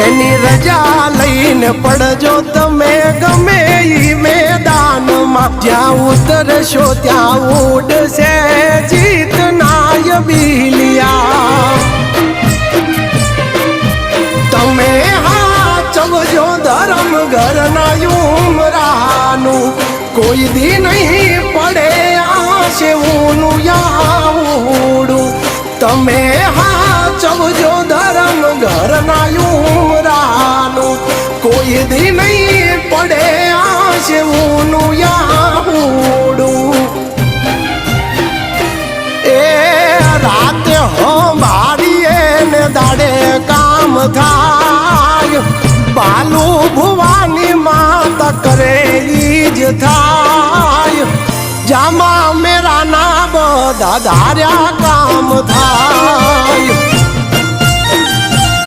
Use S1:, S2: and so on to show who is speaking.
S1: એની રજા લઈને પડજો તમે ગમે ઈ મેદાનમાં જ્યાં ઉતરશો ત્યાં ઉડશે જીતનાય બીલિયા તમે હાચવજો ધર્મ ઘરના ઉમરાનું કોઈ દી નહીં પડે આશેવું યાવડું તમે હાચવજો ધર્મ ઘરના ઉમરાનું કોઈ દી નહીં પડે આશેવું યાવડું એ રાતે હો મારીએ ને દાડે કામ થાય બાલુ ભુવાની માતા કરે ઈજ થાય જામા મેરા ના બધા ધાર્યા કામ થાય